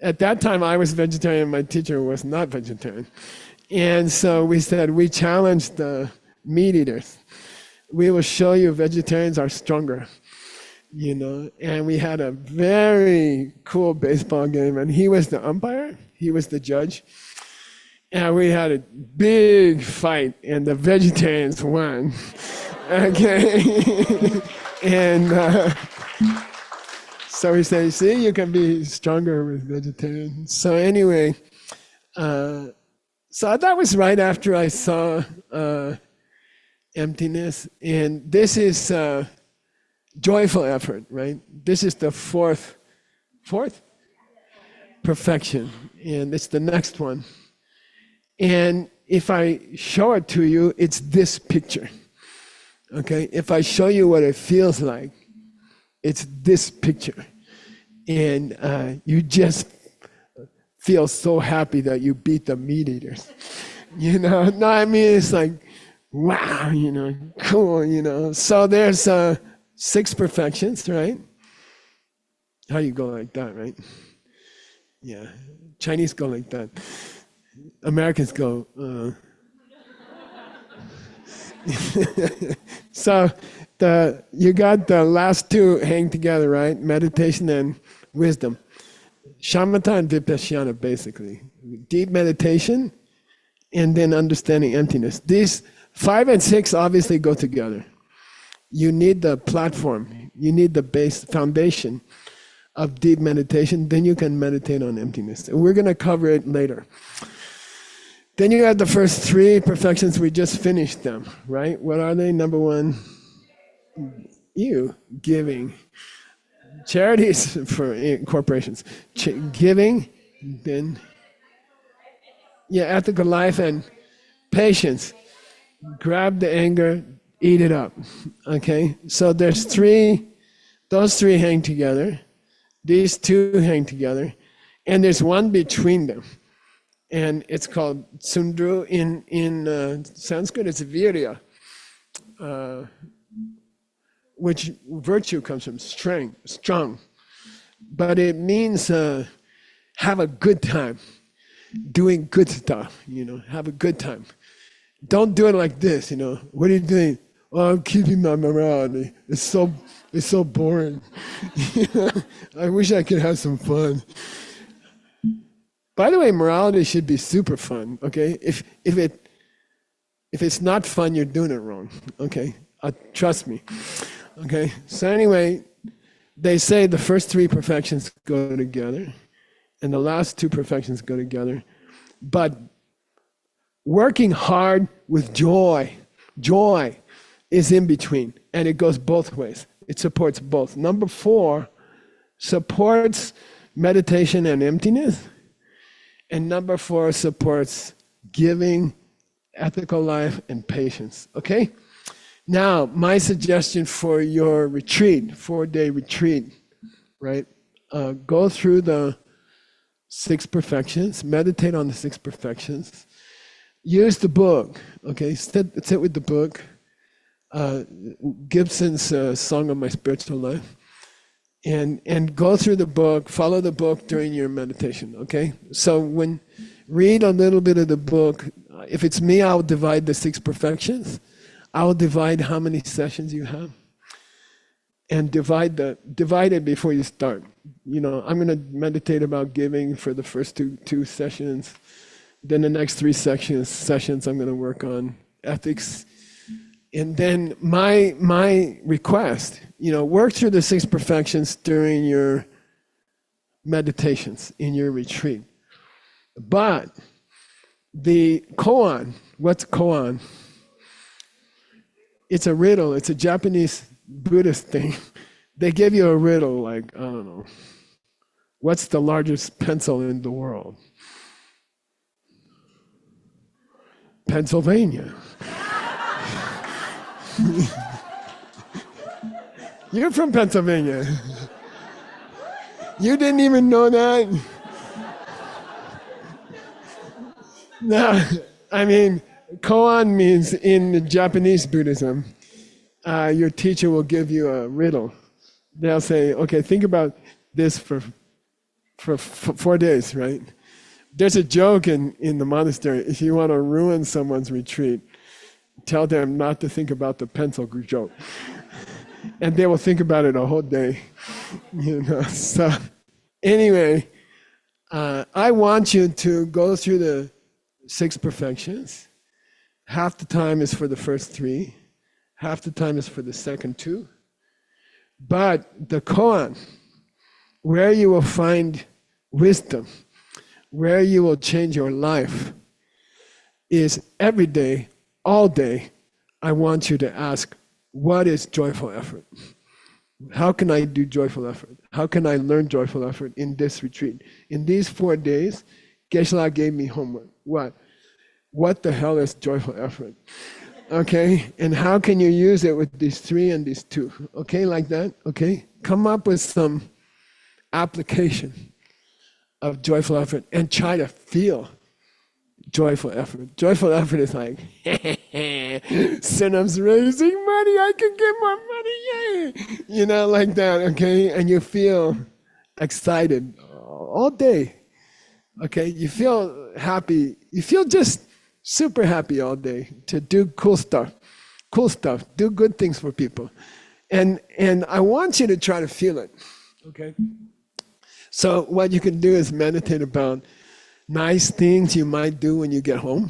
at that time I was vegetarian, my teacher was not vegetarian. And so we said, we challenged the meat eaters. We will show you vegetarians are stronger, you know. And we had a very cool baseball game, and he was the umpire, he was the judge. And we had a big fight, and the vegetarians won. Okay. And so we say, see, you can be stronger with vegetarians. So anyway, so that was right after I saw emptiness. And this is joyful effort, right? This is the fourth perfection. And it's the next one. And if I show it to you, it's this picture. Okay? If I show you what it feels like, it's this picture. And you just feel so happy that you beat the meat eaters. You know? No, I mean, it's like, wow, you know, cool, you know. So there's 6 perfections, right? How you go like that, right? Yeah. Chinese go like that. Americans go, So you got the last 2 hang together, right? Meditation and wisdom. Shamatha and Vipassana, basically. Deep meditation and then understanding emptiness. These 5 and 6 obviously go together. You need the platform. You need the base foundation of deep meditation. Then you can meditate on emptiness. And we're going to cover it later. Then you have the first 3 perfections. We just finished them, right? What are they? Number 1, giving. Charities for corporations. Giving, then, ethical life and patience. Grab the anger, eat it up. Okay? So there's 3, those 3 hang together. These 2 hang together. And there's one between them. And it's called Sundru. In Sanskrit, it's virya, which virtue comes from strong. But it means have a good time, doing good stuff, you know, have a good time. Don't do it like this, you know. What are you doing? Oh, I'm keeping my morality. It's so boring. I wish I could have some fun. By the way, morality should be super fun, okay? If it's not fun, you're doing it wrong, okay? Trust me, okay? So anyway, they say the first 3 perfections go together, and the last 2 perfections go together, but working hard with joy is in between, and it goes both ways. It supports both. Number 4 supports meditation and emptiness. And number 4 supports giving, ethical life, and patience. Okay? Now, my suggestion for your retreat, 4-day retreat, right? Go through the 6 perfections, meditate on the 6 perfections. Use the book, okay? Sit with the book. Gibson's Song of My Spiritual Life. And go through the book, follow the book during your meditation, okay? So read a little bit of the book. If it's me, I'll divide the 6 perfections. I'll divide how many sessions you have. And divide it before you start. You know, I'm gonna meditate about giving for the first two sessions. Then the next 3 sessions I'm gonna work on ethics. And then my request, you know, work through the 6 perfections during your meditations in your retreat. But the koan, what's koan? It's a riddle. It's a Japanese Buddhist thing. They give you a riddle like, I don't know, what's the largest pencil in the world? Pennsylvania. You're from Pennsylvania. You didn't even know that? No, I mean, koan means in Japanese Buddhism, your teacher will give you a riddle. They'll say, okay, think about this for for 4 days, right? There's a joke in the monastery. If you want to ruin someone's retreat, tell them not to think about the pencil joke. And they will think about it a whole day. So anyway, I want you to go through the 6 perfections. Half the time is for the first 3. Half the time is for the second 2. But the koan, where you will find wisdom, where you will change your life, is every day, all day, I want you to ask, what is joyful effort? How can I do joyful effort? How can I learn joyful effort in this retreat? In these 4 days, Geshe gave me homework. What? What the hell is joyful effort? Okay, and how can you use it with these 3 and these 2? Okay, like that, okay? Come up with some application of joyful effort and try to feel joyful effort. Joyful effort is like, Sinam's raising money, I can get more money, yay! Like that, okay? And you feel excited all day, okay? You feel happy, you feel just super happy all day to do cool stuff, do good things for people. And I want you to try to feel it, okay? So what you can do is meditate about nice things you might do when you get home.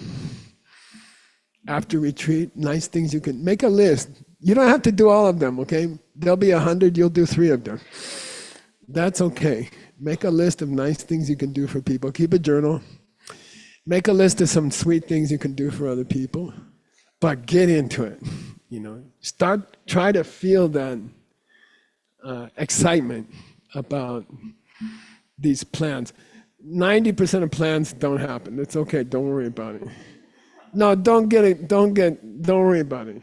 After retreat, nice things you can, make a list. You don't have to do all of them, okay? There'll be 100, you'll do 3 of them. That's okay. Make a list of nice things you can do for people. Keep a journal. Make a list of some sweet things you can do for other people. But get into it, try to feel that excitement about these plans. 90% of plans don't happen. It's okay, don't worry about it. No, don't worry about it.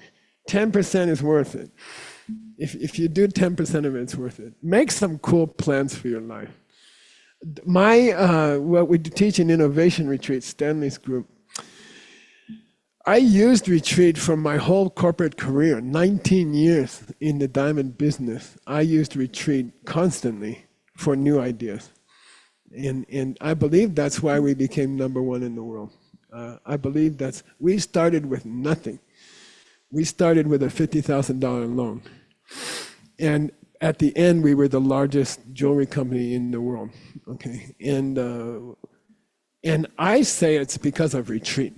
10% is worth it. If you do 10% of it, it's worth it. Make some cool plans for your life. What we teach in Innovation Retreat, Stanley's group, I used retreat for my whole corporate career, 19 years in the diamond business. I used retreat constantly for new ideas. And I believe that's why we became #1 in the world. I believe we started with nothing. We started with a $50,000 loan. And at the end, we were the largest jewelry company in the world. Okay, and I say it's because of retreat.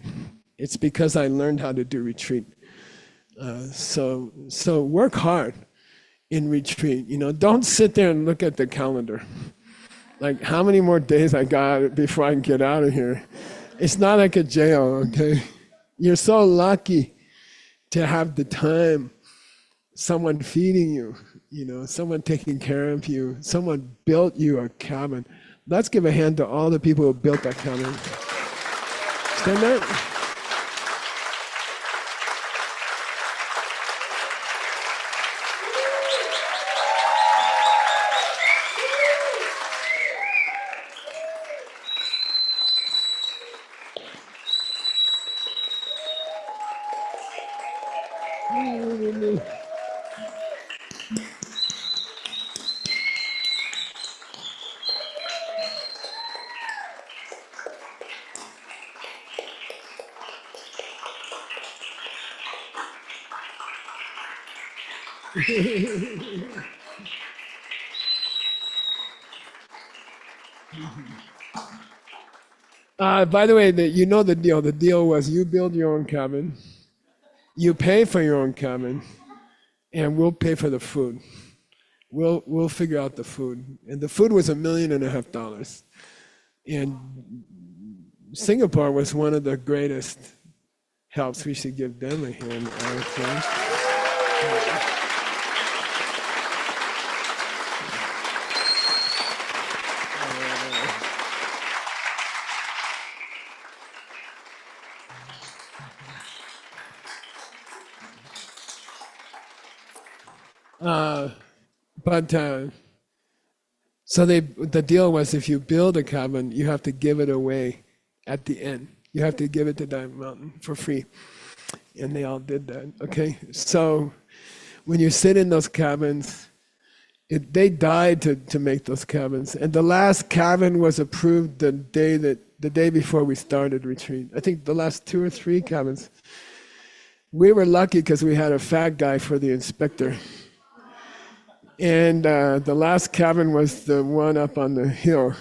It's because I learned how to do retreat. So work hard in retreat. Don't sit there and look at the calendar. Like, how many more days I got before I can get out of here? It's not like a jail, okay? You're so lucky to have the time, someone feeding you, someone taking care of you, someone built you a cabin. Let's give a hand to all the people who built that cabin. Stand up. By the way, the deal. The deal was you build your own cabin, you pay for your own cabin, and we'll pay for the food. We'll figure out the food. And the food was $1.5 million. And Singapore was one of the greatest helps. We should give them a hand, I think. So the deal was, if you build a cabin, you have to give it away at the end. You have to give it to Diamond Mountain for free. And they all did that, okay? So when you sit in those cabins They died to make those cabins, and the last cabin was approved the day before we started retreat. I think the last 2 or 3 cabins. We were lucky because we had a fat guy for the inspector, and the last cabin was the one up on the hill,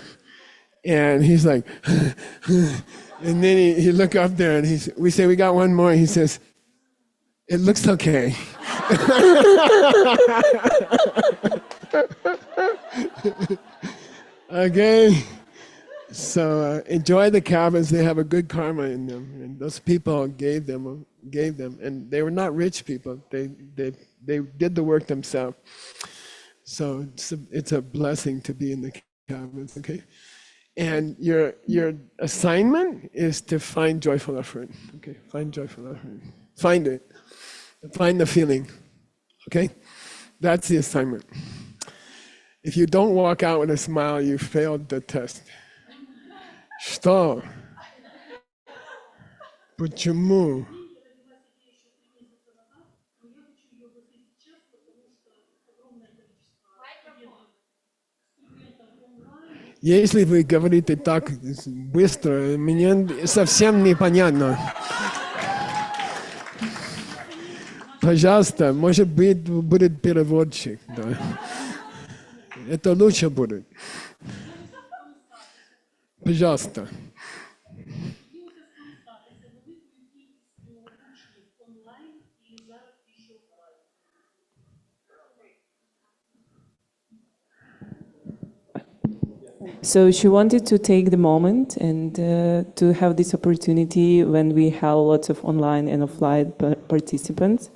and he's like, and then he look up there, and we say we got one more. And he says, "It looks okay." Okay, so enjoy the cabins. They have a good karma in them, and those people gave them, and they were not rich people. They did the work themselves. So it's a blessing to be in the cabins. Okay, and your assignment is to find joyful effort. Okay, find joyful effort. Find it. Find the feeling. Okay, that's the assignment. If you don't walk out with a smile, you failed the test. Что? Почему? Если вы говорите так быстро, мне совсем непонятно. Пожалуйста, может быть, будет переводчик. Да. Это лучше будет. Пожалуйста. So she wanted to take the moment and to have this opportunity when we have lots of online and offline participants.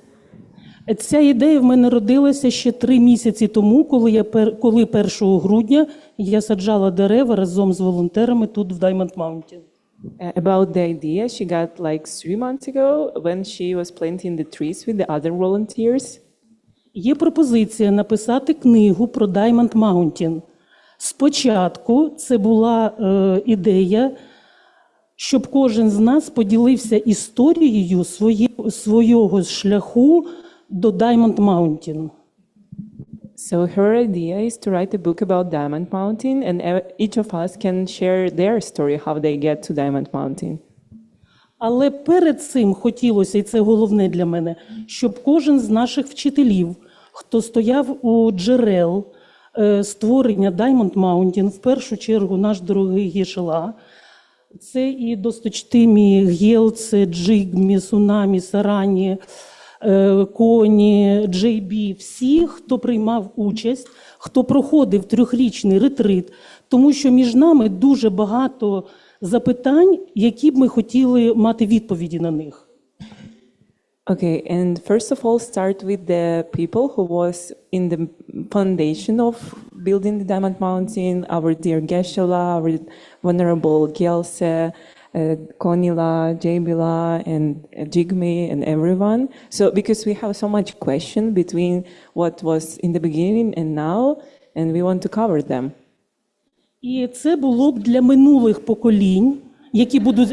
Ця ідея в мене родилася ще 3 місяці тому, коли 1 грудня я саджала дерева разом з волонтерами тут в Diamond Mountain. About the idea, she got like 3 months ago when she was planting the trees with the other volunteers. Є пропозиція написати книгу про Diamond Mountain. Спочатку це була ідея, щоб кожен з нас поділився історією свого шляху до Diamond Mountain. So her idea is to write a book about Diamond Mountain, and each of us can share their story, how they get to Diamond Mountain. Але перед цим хотілося, і це головне для мене, щоб кожен з наших вчителів, хто стояв у джерел створення Diamond Mountain, в першу чергу наш дорогий Гешела, це і досточтимі Гелце, Джигмі, Сунамі, Сарані, Коні, Джейбі, всі, хто приймав участь, хто проходив 3-річний ретрит, тому що між нами дуже багато запитань, які б ми хотіли мати відповіді на них. Okay, and first of all, start with the people who was in the foundation of building the Diamond Mountain, our dear Geshe, our venerable Gyaltse, Konila, Jebila, and Jigme, and everyone. So, because we have so much question between what was in the beginning and now, and we want to cover them. І це було б для минулих поколінь, які будуть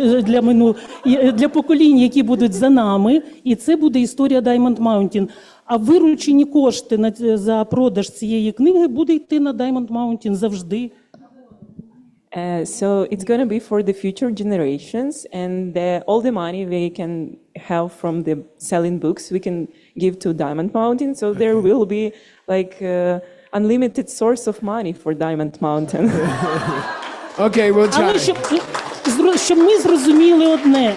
для поколінь, які будуть за нами, і це буде історія Diamond Mountain. А виручені кошти за продаж цієї книги буде йти на Diamond Mountain завжди. So it's going to be for the future generations, and all the money we can have from the selling books we can give to Diamond Mountain. So there will be like unlimited source of money for Diamond Mountain. Okay, we'll try. Але щоб ми зрозуміли одне.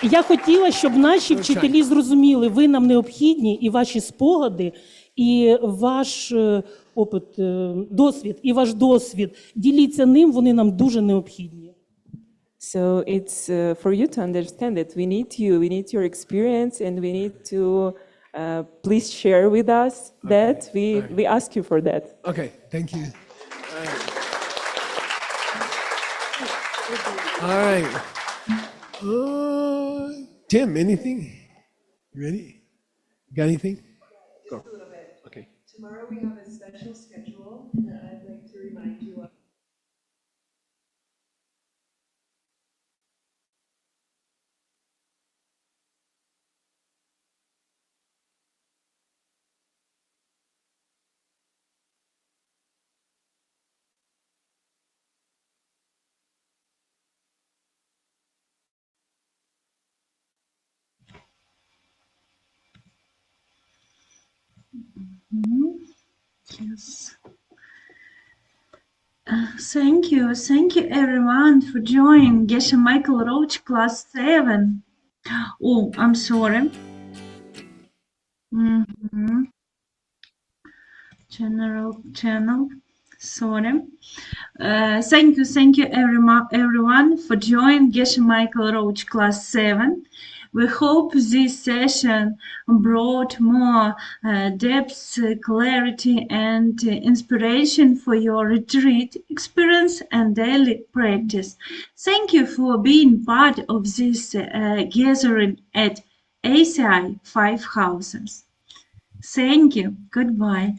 Я хотіла, щоб наші вчителі зрозуміли, ви нам необхідні, і ваші спогади, і ваш досвід. Діліться ним, вони нам дуже необхідні. So it's for you to understand that we need your experience, and we need to please share with us that. We ask you for that. Okay, thank you. All right. Tim, anything? You ready? Got anything? Go. Okay. Tomorrow we have a special schedule that I'd like to remind you of. Yes. Thank you everyone for joining Geshe Michael Roach class 7. Oh, I'm sorry. Mhm. General channel. Sorry. Thank you everyone for joining Geshe Michael Roach class 7. We hope this session brought more depth, clarity, and inspiration for your retreat experience and daily practice. Thank you for being part of this gathering at ACI 5 Houses. Thank you. Goodbye.